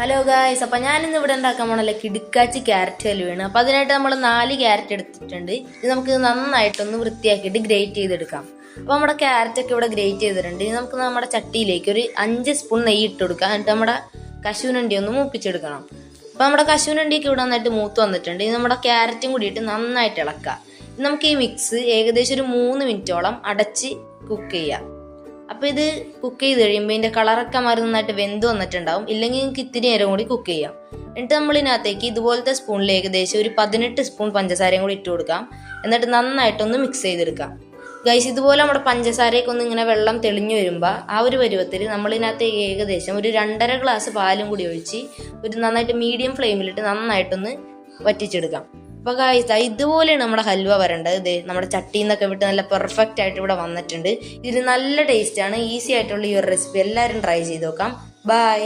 Hello guys, അപ്പം ഞാനിന്ന് ഇവിടെ ഉണ്ടാക്കാൻ പോണല്ലേ കിടുക്കാച്ചി ക്യാരറ്റ് ഹലുവയാണ്. അപ്പം അതിനായിട്ട് നമ്മൾ 4 ക്യാരറ്റ് എടുത്തിട്ടുണ്ട്. ഇത് നമുക്ക് നന്നായിട്ടൊന്ന് വൃത്തിയാക്കിയിട്ട് ഗ്രേറ്റ് ചെയ്തെടുക്കാം. അപ്പോൾ നമ്മുടെ ക്യാരറ്റൊക്കെ ഇവിടെ ഗ്രേറ്റ് ചെയ്തിട്ടുണ്ട്. ഇനി നമുക്ക് നമ്മുടെ ചട്ടിയിലേക്ക് ഒരു 5 സ്പൂൺ നെയ്യ് ഇട്ട് കൊടുക്കാം. എന്നിട്ട് നമ്മുടെ കശുവണ്ടി ഒന്ന് മൂപ്പിച്ചെടുക്കണം. അപ്പോൾ നമ്മുടെ കശുവണ്ടിയൊക്കെ ഇവിടെ നന്നായിട്ട് മൂത്ത് വന്നിട്ടുണ്ട്. ഇനി നമ്മുടെ ക്യാരറ്റും കൂടിയിട്ട് നന്നായിട്ട് ഇളക്കാം. നമുക്ക് ഈ മിക്സ് ഏകദേശം ഒരു 3 മിനിറ്റോളം അടച്ച് കുക്ക് ചെയ്യാം. അപ്പോൾ ഇത് കുക്ക് ചെയ്ത് കഴിയുമ്പോൾ ഇതിൻ്റെ കളറൊക്കെ മാറി നന്നായിട്ട് വെന്ത് വന്നിട്ടുണ്ടാവും. ഇല്ലെങ്കിൽ നിങ്ങൾക്ക് ഇത്തിരി നേരം കൂടി കുക്ക് ചെയ്യാം. എന്നിട്ട് നമ്മളിതിനകത്തേക്ക് ഇതുപോലത്തെ സ്പൂണിൽ ഏകദേശം ഒരു 18 സ്പൂൺ പഞ്ചസാരയും കൂടി ഇട്ട് കൊടുക്കാം. എന്നിട്ട് നന്നായിട്ടൊന്ന് മിക്സ് ചെയ്തെടുക്കാം. ഗൈസ്, ഇതുപോലെ നമ്മുടെ പഞ്ചസാരയൊക്കെ ഒന്ന് ഇങ്ങനെ വെള്ളം തെളിഞ്ഞു വരുമ്പോൾ ആ ഒരു പരുവത്തിൽ നമ്മളിതിനകത്ത് ഏകദേശം ഒരു 2.5 ഗ്ലാസ് പാലും കൂടി ഒഴിച്ച് ഒരു നന്നായിട്ട് മീഡിയം ഫ്ലെയിമിലിട്ട് നന്നായിട്ടൊന്ന് വറ്റിച്ചെടുക്കാം. അപ്പോൾ ഗായ്സ്, ഇതുപോലെയാണ് നമ്മുടെ ഹൽവ വരേണ്ടത്. ഇത് നമ്മുടെ ചട്ടിയിൽ നിന്നൊക്കെ വിട്ട് നല്ല പെർഫെക്റ്റ് ആയിട്ട് ഇവിടെ വന്നിട്ടുണ്ട്. ഇതിന് നല്ല ടേസ്റ്റാണ്. ഈസി ആയിട്ടുള്ള ഈ ഒരു റെസിപ്പി എല്ലാവരും ട്രൈ ചെയ്ത് നോക്കാം. ബൈ.